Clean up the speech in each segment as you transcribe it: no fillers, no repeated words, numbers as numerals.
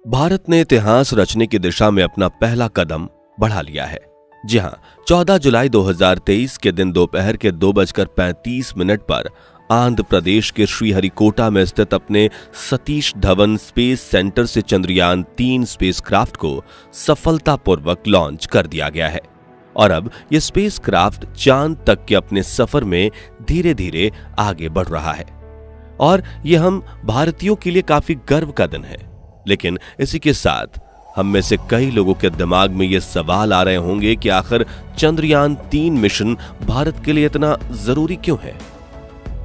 भारत ने इतिहास रचने की दिशा में अपना पहला कदम बढ़ा लिया है। जी हां, 14 जुलाई 2023 के दिन दोपहर के 2:35 पर आंध्र प्रदेश के श्रीहरिकोटा में स्थित अपने सतीश धवन स्पेस सेंटर से चंद्रयान 3 स्पेसक्राफ्ट को सफलतापूर्वक लॉन्च कर दिया गया है और अब यह स्पेसक्राफ्ट चांद तक के अपने सफर में धीरे धीरे आगे बढ़ रहा है और यह हम भारतीयों के लिए काफी गर्व का दिन है। लेकिन इसी के साथ हम में से कई लोगों के दिमाग में यह सवाल आ रहे होंगे कि आखिर चंद्रयान 3 मिशन भारत के लिए इतना जरूरी क्यों है?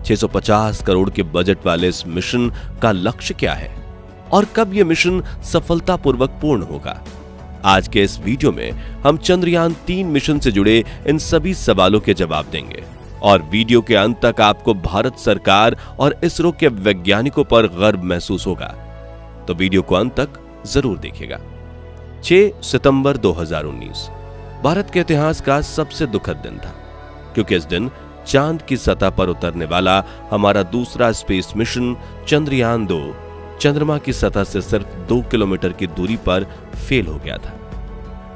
650 करोड़ के बजट वाले इस मिशन का लक्ष्य क्या है और कब यह मिशन सफलतापूर्वक पूर्ण होगा? आज के इस वीडियो में हम चंद्रयान 3 मिशन से जुड़े इन सभी सवालों के जवाब देंगे और वीडियो के अंत तक आपको भारत सरकार और इसरो के वैज्ञानिकों पर गर्व महसूस होगा, तो वीडियो को अंत तक जरूर देखिएगा। 6 सितंबर 2019 भारत के इतिहास का सबसे दुखद दिन था, क्योंकि इस दिन चांद की सतह पर उतरने वाला हमारा दूसरा स्पेस मिशन चंद्रयान 2 चंद्रमा की सतह से सिर्फ 2 किलोमीटर की दूरी पर फेल हो गया था,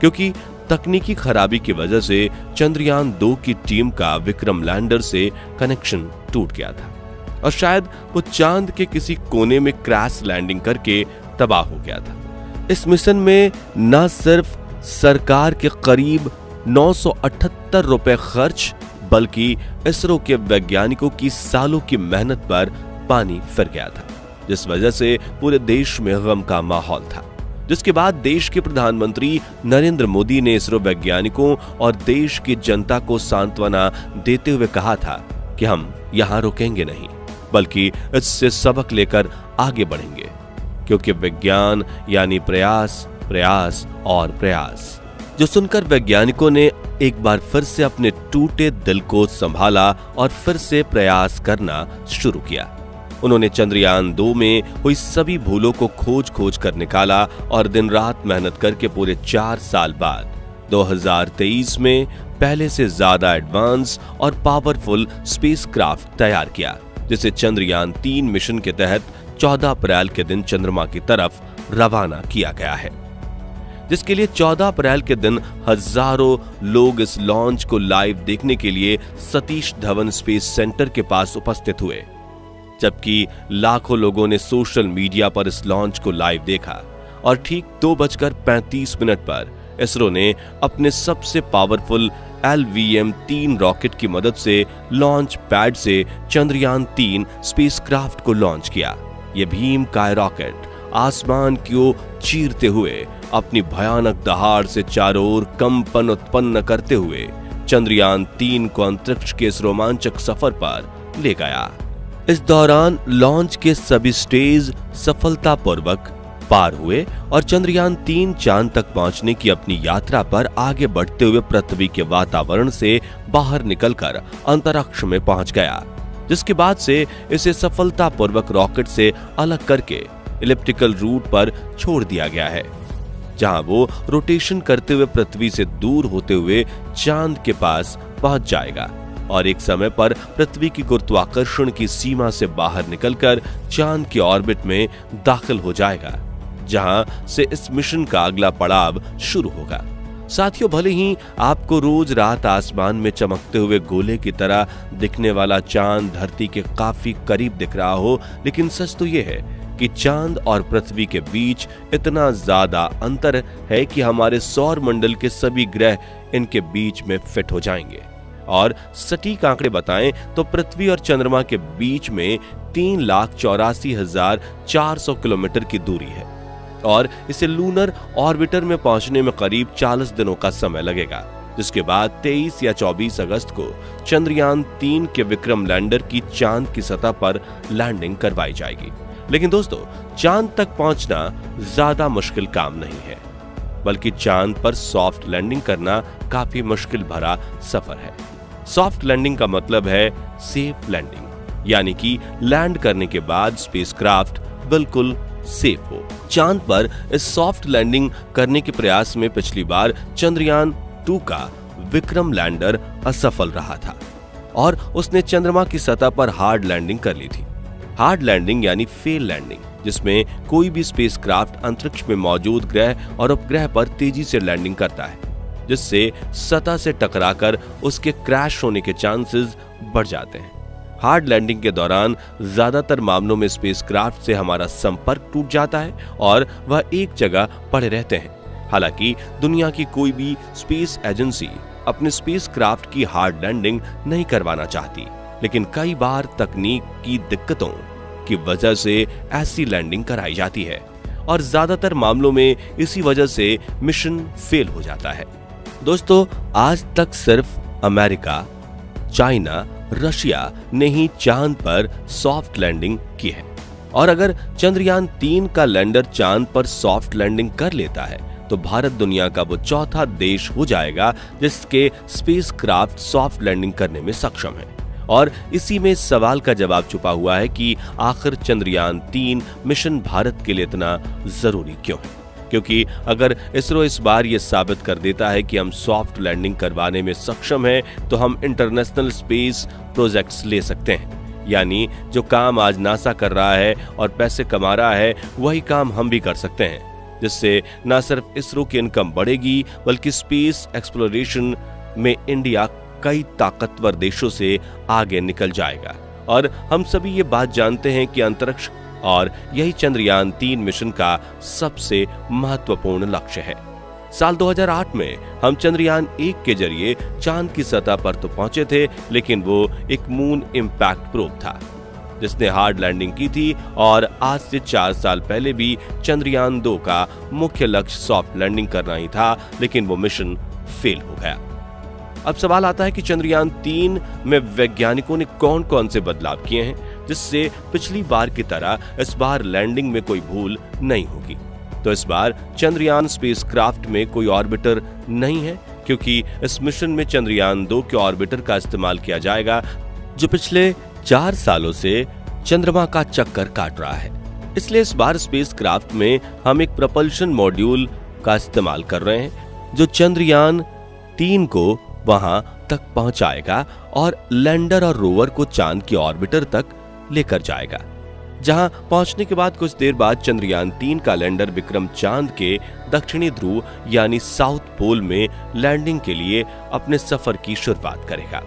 क्योंकि तकनीकी खराबी की वजह से चंद्रयान 2 की टीम का विक्रम लैंडर से कनेक्शन टूट गया था और शायद वो चांद के किसी कोने में क्रैश लैंडिंग करके तबाह हो गया था। इस मिशन में न सिर्फ सरकार के करीब 978 रुपए खर्च, बल्कि इसरो के वैज्ञानिकों की सालों की मेहनत पर पानी फिर गया था, जिस वजह से पूरे देश में गम का माहौल था। जिसके बाद देश के प्रधानमंत्री नरेंद्र मोदी ने इसरो वैज्ञानिकों और देश की जनता को सांत्वना देते हुए कहा था कि हम यहां रुकेंगे नहीं, बल्कि इससे सबक लेकर आगे बढ़ेंगे, क्योंकि विज्ञान यानी प्रयास, प्रयास और प्रयास। जो सुनकर वैज्ञानिकों ने एक बार फिर से अपने टूटे दिल को संभाला और फिर से प्रयास करना शुरू किया। उन्होंने चंद्रयान 2 में हुई सभी भूलों को खोज खोज कर निकाला और दिन रात मेहनत करके पूरे 4 साल बाद 2023 में पहले से ज्यादा एडवांस और पावरफुल स्पेसक्राफ्ट तैयार किया, जिसे चंद्रयान 3 मिशन के तहत 14 अप्रैल के दिन चंद्रमा की तरफ रवाना किया गया है, जिसके लिए 14 अप्रैल के दिन हजारों लोग इस लॉन्च को लाइव देखने के लिए सतीश धवन स्पेस सेंटर के पास उपस्थित हुए, जबकि लाखों लोगों ने सोशल मीडिया पर इस लॉन्च को लाइव देखा और ठीक 2:35 पर इसरो ने अपने सबसे पावरफुल LVM-3 रॉकेट की मदद से लॉन्च पैड से चंद्रयान 3 स्पेसक्राफ्ट को लॉन्च किया। यह भीमकाय रॉकेट आसमान की ओर चीरते हुए अपनी भयानक दहाड़ से चारों ओर कंपन उत्पन्न करते हुए चंद्रयान 3 को अंतरिक्ष के इस रोमांचक सफर पर ले गया। इस दौरान लॉन्च के सभी स्टेज सफलतापूर्वक पार हुए और चंद्रयान 3 चांद तक पहुंचने की अपनी यात्रा पर आगे बढ़ते हुए पृथ्वी के वातावरण से बाहर निकलकर अंतरिक्ष में पहुंच गया, जिसके बाद से इसे सफलतापूर्वक रॉकेट से अलग करके इलिप्टिकल रूट पर छोड़ दिया गया है, जहां वो रोटेशन करते हुए पृथ्वी से दूर होते हुए चांद के पास पहुंच जाएगा और एक समय पर पृथ्वी की गुरुत्वाकर्षण की सीमा से बाहर निकलकर चांद की ऑर्बिट में दाखिल हो जाएगा, जहां से इस मिशन का अगला पड़ाव शुरू होगा। साथियों, भले ही आपको रोज रात आसमान में चमकते हुए गोले की तरह दिखने वाला चांद धरती के काफी करीब दिख रहा हो, लेकिन सच तो यह है कि चांद और पृथ्वी के बीच इतना ज्यादा अंतर है कि हमारे सौर मंडल के सभी ग्रह इनके बीच में फिट हो जाएंगे। और सटीक आंकड़े बताएं तो पृथ्वी और चंद्रमा के बीच में 3,84,400 किलोमीटर की दूरी है और इसे लूनर ऑर्बिटर में पहुंचने में करीब 40 दिनों का समय लगेगा, जिसके बाद 23 या 24 अगस्त को चंद्रयान 3 के विक्रम लैंडर की चांद की सतह पर लैंडिंग करवाई जाएगी। लेकिन दोस्तों, चांद तक पहुंचना ज्यादा मुश्किल काम नहीं है, बल्कि चांद पर सॉफ्ट लैंडिंग करना काफी मुश्किल भरा सफर है। सॉफ्ट लैंडिंग का मतलब है सेफ लैंडिंग, यानी कि लैंड करने के बाद स्पेसक्राफ्ट बिल्कुल सेफ हो। चांद पर इस सॉफ्ट लैंडिंग करने के प्रयास में पिछली बार चंद्रयान 2 का विक्रम लैंडर असफल रहा था और उसने चंद्रमा की सतह पर हार्ड लैंडिंग कर ली थी। हार्ड लैंडिंग यानी फेल लैंडिंग, जिसमें कोई भी स्पेसक्राफ्ट अंतरिक्ष में मौजूद ग्रह और उपग्रह पर तेजी से लैंडिंग करता है, जिससे सतह से टकराकर उसके क्रैश होने के चांसेस बढ़ जाते हैं। हार्ड लैंडिंग के दौरान ज्यादातर मामलों में स्पेसक्राफ्ट से हमारा संपर्क टूट जाता है और वह एक जगह पड़े रहते हैं। हालांकि दुनिया की कोई भी स्पेस एजेंसी अपने स्पेसक्राफ्ट की हार्ड लैंडिंग नहीं करवाना चाहती, लेकिन कई बार तकनीक की दिक्कतों की वजह से ऐसी लैंडिंग कराई जाती है और ज्यादातर मामलों में इसी वजह से मिशन फेल हो जाता है। दोस्तों, आज तक सिर्फ अमेरिका, चाइना, रशिया ने ही चांद पर सॉफ्ट लैंडिंग की है और अगर चंद्रयान 3 का लैंडर चांद पर सॉफ्ट लैंडिंग कर लेता है तो भारत दुनिया का वो चौथा देश हो जाएगा जिसके स्पेसक्राफ्ट सॉफ्ट लैंडिंग करने में सक्षम है। और इसी में सवाल का जवाब छुपा हुआ है कि आखिर चंद्रयान 3 मिशन भारत के लिए इतना जरूरी क्यों है? क्योंकि अगर इसरो इस बार ये साबित कर देता है कि हम सॉफ्ट लैंडिंग करवाने में सक्षम हैं, तो हम इंटरनेशनल स्पेस प्रोजेक्ट्स ले सकते हैं। यानी जो काम आज नासा कर रहा है और पैसे कमा रहा है, वही काम हम भी कर सकते हैं, जिससे न सिर्फ इसरो की इनकम बढ़ेगी बल्कि स्पेस एक्सप्लोरेशन में इंडिया कई ताकतवर देशों से आगे निकल जाएगा। और हम सभी ये बात जानते हैं कि अंतरिक्ष और यही चंद्रयान 3 मिशन का सबसे महत्वपूर्ण लक्ष्य है। साल 2008 में हम चंद्रयान 1 के जरिए चांद की सतह पर तो पहुंचे थे, लेकिन वो एक मून इंपैक्ट प्रोब था जिसने हार्ड लैंडिंग की थी और आज से 4 साल पहले भी चंद्रयान 2 का मुख्य लक्ष्य सॉफ्ट लैंडिंग करना ही था, लेकिन वो मिशन फेल हो गया। अब सवाल आता है कि चंद्रयान 3 में वैज्ञानिकों ने कौन कौन से बदलाव किए हैं जिससे पिछली बार की तरह इस बार लैंडिंग में कोई भूल नहीं होगी। तो इस बार चंद्रयान स्पेसक्राफ्ट में कोई ऑर्बिटर नहीं है, क्योंकि इस मिशन में चंद्रयान 2 के ऑर्बिटर का इस्तेमाल किया जाएगा जो पिछले 4 सालों से चंद्रमा का चक्कर काट रहा है। इसलिए इस बार स्पेसक्राफ्ट में हम एक प्रपल्शन मॉड्यूल का इस्तेमाल कर रहे हैं जो चंद्रयान 3 को वहां तक पहुंचाएगा और लैंडर और रोवर को चांद की ऑर्बिटर तक लेकर जाएगा, जहां पहुंचने के बाद कुछ देर बाद चंद्रयान 3 का लैंडर विक्रम चांद के दक्षिणी ध्रुव यानी साउथ पोल में लैंडिंग के लिए अपने सफर की शुरुआत करेगा।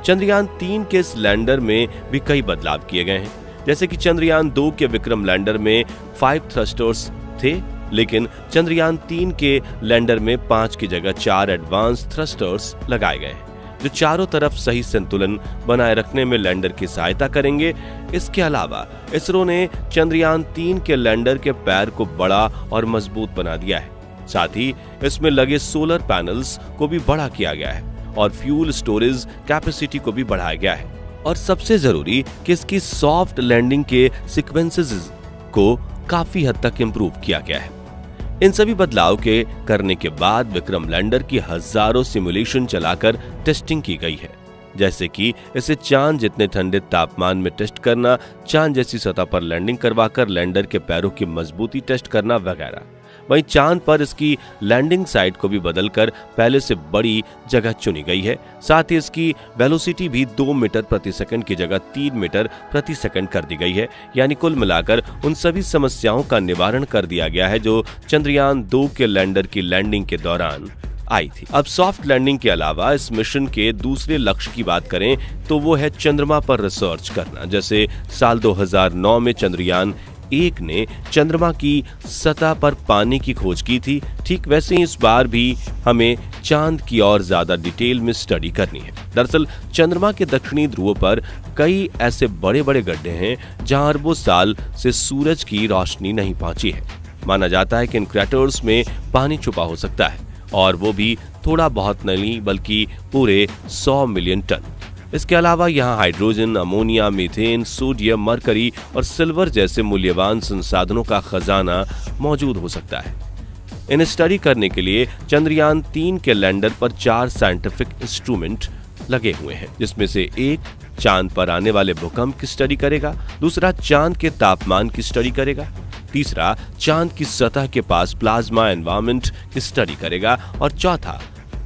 चंद्रयान 3 के इस लैंडर में भी कई बदलाव किए गए हैं, जैसे कि चंद्रयान 2 के विक्रम लैंडर में 5 थ्रस्टर्स थे, लेकिन चंद्रयान 3 के लैंडर में 5 की जगह 4 एडवांस थ्रस्टर्स लगाए गए हैं जो चारों तरफ सही संतुलन बनाए रखने में लैंडर की सहायता करेंगे। इसके अलावा इसरो ने चंद्रयान 3 के लैंडर के पैर को बड़ा और मजबूत बना दिया है। साथ ही इसमें लगे सोलर पैनल्स को भी बड़ा किया गया है और फ्यूल स्टोरेज कैपेसिटी को भी बढ़ाया गया है। और सबसे जरूरी कि इसकी सॉफ्ट लैंडिंग के सीक्वेंसेस को काफी हद तक इंप्रूव किया गया है। इन सभी बदलाव के करने के बाद विक्रम लैंडर की हजारों सिमुलेशन चलाकर टेस्टिंग की गई है, जैसे कि इसे चांद जितने ठंडे तापमान में टेस्ट करना, चांद जैसी सतह पर लैंडिंग करवाकर लैंडर के पैरों की मजबूती टेस्ट करना वगैरह। वहीं चांद पर इसकी लैंडिंग साइट को भी बदलकर पहले से बड़ी जगह चुनी गई है। साथ ही इसकी वेलोसिटी भी 2 मीटर प्रति सेकंड की जगह 3 मीटर प्रति सेकंड कर दी गई है। यानी कुल मिलाकर उन सभी समस्याओं का निवारण कर दिया गया है जो चंद्रयान 2 के लैंडर की लैंडिंग के दौरान आई थी। अब सॉफ्ट लैंडिंग के अलावा इस मिशन के दूसरे लक्ष्य की बात करें तो वो है चंद्रमा पर रिसर्च करना। जैसे साल 2009 में चंद्रयान 1 ने चंद्रमा की सतह पर पानी की खोज की थी, ठीक वैसे ही इस बार भी हमें चांद की और ज्यादा डिटेल में स्टडी करनी है। दरअसल चंद्रमा के दक्षिणी ध्रुव पर कई ऐसे बड़े बड़े गड्ढे हैं जहां अरबों साल से सूरज की रोशनी नहीं पहुंची है। माना जाता है कि इन क्रैटर्स में पानी छुपा हो सकता है, और वो भी थोड़ा बहुत नहीं बल्कि पूरे 100 मिलियन टन। इसके अलावा यहाँ hydrogen, ammonia, methane, sodium, mercury और सिल्वर जैसे मूल्यवान संसाधनों का खजाना मौजूद हो सकता है। इन्हें स्टडी करने के लिए चंद्रयान 3 के लैंडर पर 4 साइंटिफिक इंस्ट्रूमेंट लगे हुए हैं, जिसमें से एक चांद पर आने वाले भूकंप की स्टडी करेगा, दूसरा चांद के तापमान की स्टडी करेगा, तीसरा चांद की सतह के पास प्लाज्मा एनवायरनमेंट की स्टडी करेगा और चौथा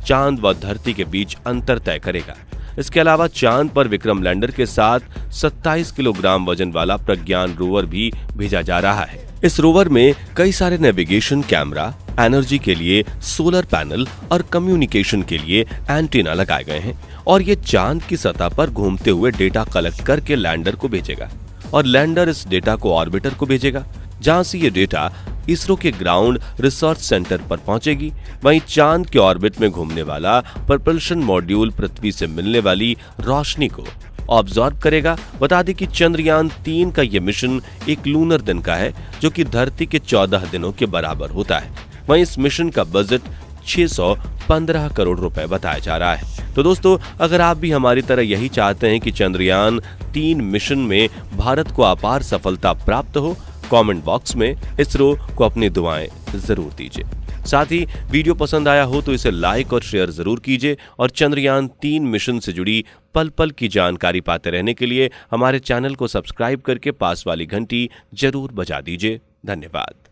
चांद व धरती के बीच अंतर तय करेगा। इसके अलावा चांद पर विक्रम लैंडर के साथ 27 किलोग्राम वजन वाला प्रज्ञान रोवर भी भेजा जा रहा है। इस रोवर में कई सारे नेविगेशन कैमरा, एनर्जी के लिए सोलर पैनल और कम्युनिकेशन के लिए एंटीना लगाए गए हैं और ये चांद की सतह पर घूमते हुए डेटा कलेक्ट करके लैंडर को भेजेगा और लैंडर इस डेटा को ऑर्बिटर को भेजेगा, जहां से ये डेटा इसरो के ग्राउंड रिसर्च सेंटर पर पहुंचेगी। वहीं चांद के ऑर्बिट में घूमने वाला प्रपल्शन मॉड्यूल पृथ्वी से मिलने वाली रोशनी को ऑब्जॉर्व करेगा। बता दें कि चंद्रयान 3 का यह मिशन एक लूनर दिन का है, जो कि धरती के 14 दिनों के बराबर होता है। वहीं इस मिशन का बजट 615 करोड़ रुपए बताया जा रहा है। तो दोस्तों, अगर आप भी हमारी तरह यही चाहते हैं कि चंद्रयान 3 मिशन में भारत को अपार सफलता प्राप्त हो, कमेंट बॉक्स में इसरो को अपनी दुआएं जरूर दीजिए। साथ ही वीडियो पसंद आया हो तो इसे लाइक और शेयर जरूर कीजिए और चंद्रयान 3 मिशन से जुड़ी पल पल की जानकारी पाते रहने के लिए हमारे चैनल को सब्सक्राइब करके पास वाली घंटी जरूर बजा दीजिए। धन्यवाद।